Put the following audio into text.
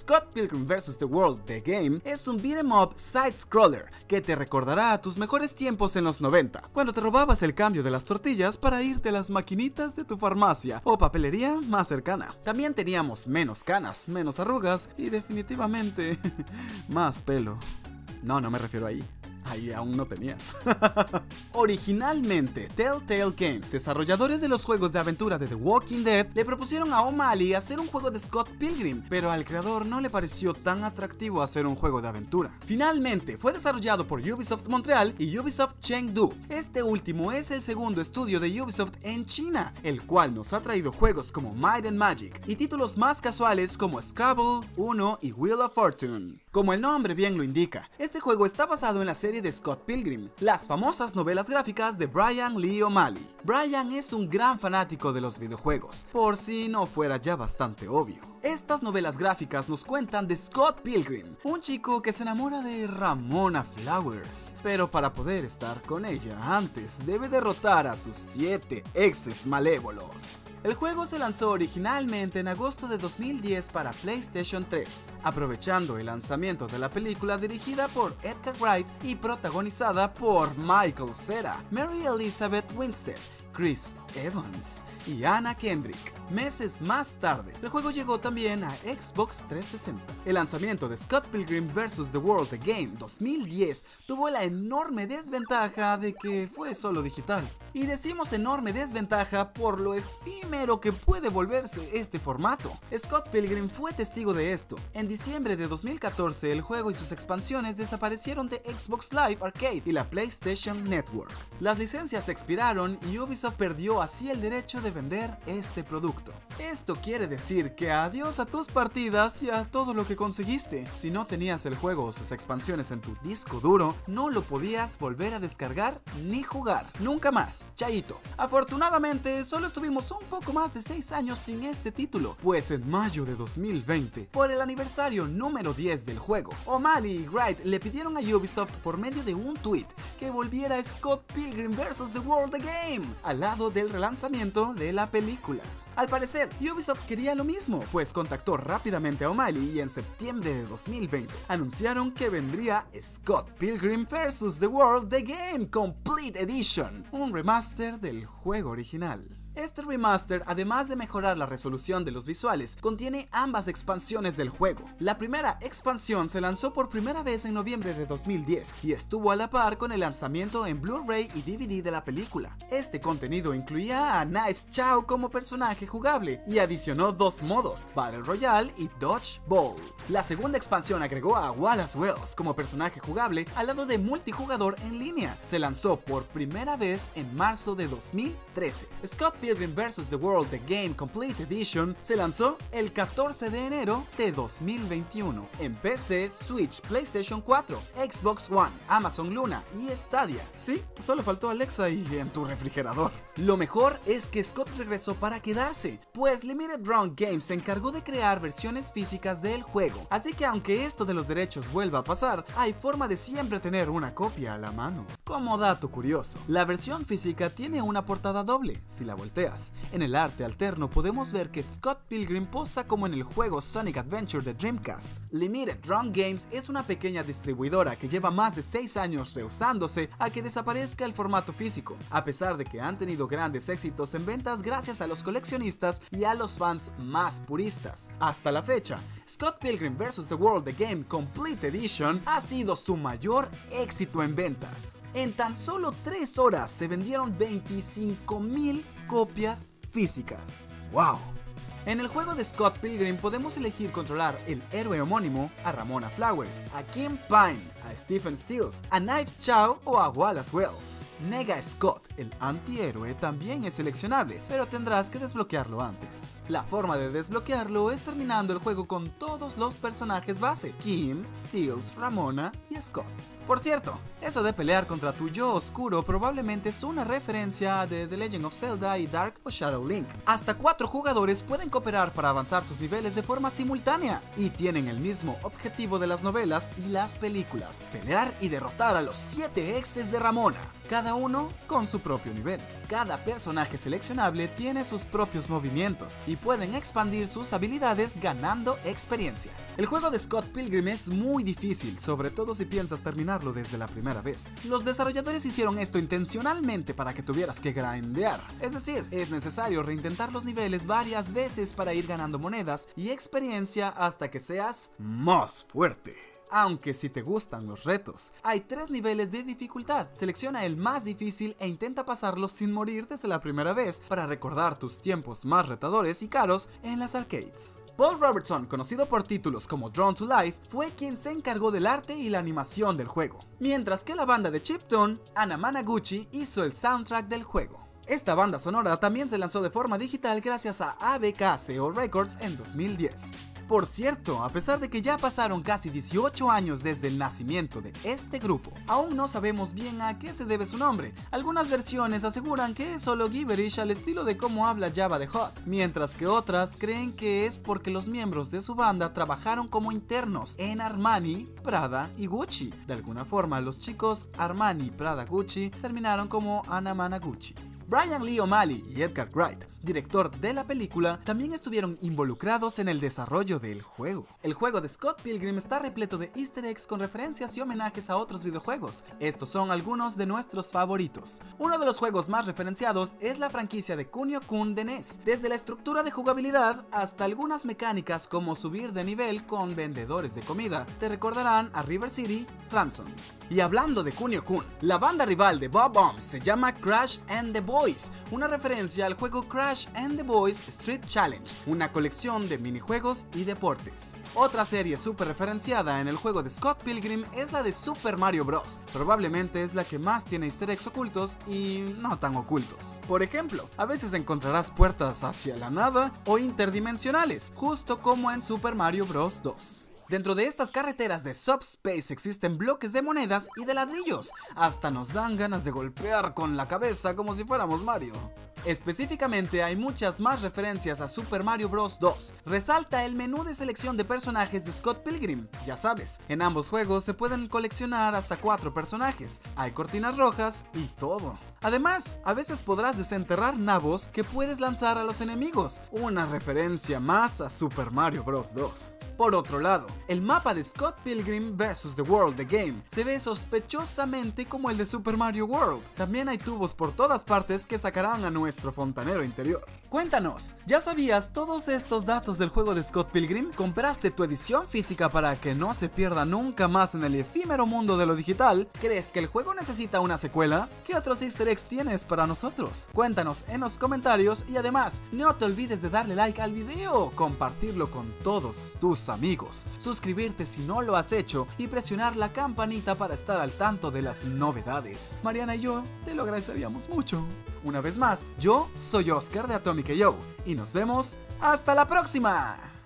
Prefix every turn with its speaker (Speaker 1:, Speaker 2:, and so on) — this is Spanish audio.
Speaker 1: Scott Pilgrim vs. The World The Game es un beat'em up side-scroller que te recordará a tus mejores tiempos en los 90, cuando te robabas el cambio de las tortillas para irte a las maquinitas de tu farmacia o papelería más cercana. También teníamos menos canas, menos arrugas y definitivamente más pelo. No me refiero ahí. Ahí aún no tenías. Originalmente, Telltale Games, desarrolladores de los juegos de aventura de The Walking Dead, le propusieron a O'Malley hacer un juego de Scott Pilgrim, pero al creador no le pareció tan atractivo hacer un juego de aventura. Finalmente, fue desarrollado por Ubisoft Montreal y Ubisoft Chengdu. Este último es el segundo estudio de Ubisoft en China, el cual nos ha traído juegos como Might and Magic y títulos más casuales como Scrabble, Uno y Wheel of Fortune. Como el nombre bien lo indica, este juego está basado en la serie de Scott Pilgrim, las famosas novelas gráficas de Brian Lee O'Malley. Brian es un gran fanático de los videojuegos, por si no fuera ya bastante obvio. Estas novelas gráficas nos cuentan de Scott Pilgrim, un chico que se enamora de Ramona Flowers, pero para poder estar con ella antes debe derrotar a sus 7 exes malévolos. El juego se lanzó originalmente en agosto de 2010 para PlayStation 3, aprovechando el lanzamiento de la película dirigida por Edgar Wright y protagonizada por Michael Cera, Mary Elizabeth Winstead, Chris Evans y Anna Kendrick. Meses más tarde, el juego llegó también a Xbox 360. El lanzamiento de Scott Pilgrim vs. The World The Game 2010 tuvo la enorme desventaja de que fue solo digital. Y decimos enorme desventaja por lo efímero que puede volverse este formato. Scott Pilgrim fue testigo de esto. En diciembre de 2014, el juego y sus expansiones desaparecieron de Xbox Live Arcade y la PlayStation Network. Las licencias expiraron y Ubisoft perdió así el derecho de vender este producto. Esto quiere decir que adiós a tus partidas y a todo lo que conseguiste. Si no tenías el juego o sus expansiones en tu disco duro, no lo podías volver a descargar ni jugar. Nunca más. Chaito. Afortunadamente, solo estuvimos un poco más de 6 años sin este título, pues en mayo de 2020, por el aniversario número 10 del juego, O'Malley y Wright le pidieron a Ubisoft por medio de un tweet que volviera a Scott Pilgrim vs. The World The Game al lado del relanzamiento de la película. Al parecer, Ubisoft quería lo mismo, pues contactó rápidamente a O'Malley y en septiembre de 2020 anunciaron que vendría Scott Pilgrim vs. The World The Game Complete Edition, un remaster del juego original. Este remaster, además de mejorar la resolución de los visuales, contiene ambas expansiones del juego. La primera expansión se lanzó por primera vez en noviembre de 2010 y estuvo a la par con el lanzamiento en Blu-ray y DVD de la película. Este contenido incluía a Knives Chow como personaje jugable y adicionó 2 modos, Battle Royale y Dodge Ball. La segunda expansión agregó a Wallace Wells como personaje jugable al lado de multijugador en línea. Se lanzó por primera vez en marzo de 2013. Scott Pilgrim vs. The World The Game Complete Edition se lanzó el 14 de enero de 2021 en PC, Switch, PlayStation 4, Xbox One, Amazon Luna y Stadia. Sí, solo faltó Alexa y en tu refrigerador. Lo mejor es que Scott regresó para quedarse, pues Limited Run Games se encargó de crear versiones físicas del juego, así que aunque esto de los derechos vuelva a pasar, hay forma de siempre tener una copia a la mano. Como dato curioso, la versión física tiene una portada doble. Si la volteas, en el arte alterno podemos ver que Scott Pilgrim posa como en el juego Sonic Adventure de Dreamcast. Limited Run Games es una pequeña distribuidora que lleva más de 6 años rehusándose a que desaparezca el formato físico, a pesar de que han tenido grandes éxitos en ventas gracias a los coleccionistas y a los fans más puristas. Hasta la fecha, Scott Pilgrim vs. The World The Game Complete Edition ha sido su mayor éxito en ventas. En tan solo 3 horas se vendieron 25,000 copias físicas. ¡Wow! En el juego de Scott Pilgrim podemos elegir controlar el héroe homónimo, a Ramona Flowers, a Kim Pine, a Stephen Stills, a Knives Chow o a Wallace Wells. Nega Scott, el antihéroe, también es seleccionable, pero tendrás que desbloquearlo antes. La forma de desbloquearlo es terminando el juego con todos los personajes base: Kim, Stills, Ramona y Scott. Por cierto, eso de pelear contra tu yo oscuro probablemente es una referencia de The Legend of Zelda y Dark o Shadow Link. Hasta 4 jugadores pueden cooperar para avanzar sus niveles de forma simultánea y tienen el mismo objetivo de las novelas y las películas: pruebas, pelear y derrotar a los 7 exes de Ramona, cada uno con su propio nivel. Cada personaje seleccionable tiene sus propios movimientos y pueden expandir sus habilidades ganando experiencia. El juego de Scott Pilgrim es muy difícil, sobre todo si piensas terminarlo desde la primera vez. Los desarrolladores hicieron esto intencionalmente para que tuvieras que grindear, es decir, es necesario reintentar los niveles varias veces para ir ganando monedas y experiencia hasta que seas más fuerte. Aunque si te gustan los retos, hay 3 niveles de dificultad. Selecciona el más difícil e intenta pasarlo sin morir desde la primera vez para recordar tus tiempos más retadores y caros en las arcades. Paul Robertson, conocido por títulos como Drawn to Life, fue quien se encargó del arte y la animación del juego, mientras que la banda de Chiptune, Anna Managuchi, hizo el soundtrack del juego. Esta banda sonora también se lanzó de forma digital gracias a ABK-CO Records en 2010. Por cierto, a pesar de que ya pasaron casi 18 años desde el nacimiento de este grupo, aún no sabemos bien a qué se debe su nombre. Algunas versiones aseguran que es solo gibberish al estilo de cómo habla Jabba the Hutt, mientras que otras creen que es porque los miembros de su banda trabajaron como internos en Armani, Prada y Gucci. De alguna forma, los chicos Armani, Prada, Gucci terminaron como Anna Managuchi. Brian Lee O'Malley y Edgar Wright, director de la película, también estuvieron involucrados en el desarrollo del juego. El juego de Scott Pilgrim está repleto de easter eggs con referencias y homenajes a otros videojuegos. Estos son algunos de nuestros favoritos. Uno de los juegos más referenciados es la franquicia de Kunio-kun de NES, desde la estructura de jugabilidad hasta algunas mecánicas como subir de nivel con vendedores de comida. Te recordarán a River City Ransom. Y hablando de Kunio-kun, la banda rival de Bob Bombs se llama Crash and the Boys, una referencia al juego Crash and the Boys Street Challenge, una colección de minijuegos y deportes. Otra serie súper referenciada en el juego de Scott Pilgrim es la de Super Mario Bros. Probablemente es la que más tiene easter eggs ocultos y no tan ocultos. Por ejemplo, a veces encontrarás puertas hacia la nada o interdimensionales, justo como en Super Mario Bros. 2. Dentro de estas carreteras de Subspace existen bloques de monedas y de ladrillos. Hasta nos dan ganas de golpear con la cabeza como si fuéramos Mario. Específicamente hay muchas más referencias a Super Mario Bros. 2. Resalta el menú de selección de personajes de Scott Pilgrim. Ya sabes, en ambos juegos se pueden coleccionar hasta 4 personajes. Hay cortinas rojas y todo. Además, a veces podrás desenterrar nabos que puedes lanzar a los enemigos. Una referencia más a Super Mario Bros. 2. Por otro lado, el mapa de Scott Pilgrim vs. The World The Game se ve sospechosamente como el de Super Mario World. También hay tubos por todas partes que sacarán a nuestro fontanero interior. Cuéntanos, ¿ya sabías todos estos datos del juego de Scott Pilgrim? ¿Compraste tu edición física para que no se pierda nunca más en el efímero mundo de lo digital? ¿Crees que el juego necesita una secuela? ¿Qué otros easter eggs tienes para nosotros? Cuéntanos en los comentarios y además, no te olvides de darle like al video, compartirlo con todos tus amigos, suscribirte si no lo has hecho y presionar la campanita para estar al tanto de las novedades. Mariana y yo te lo agradeceríamos mucho. Una vez más, yo soy Oscar de Atomic IO y nos vemos hasta la próxima.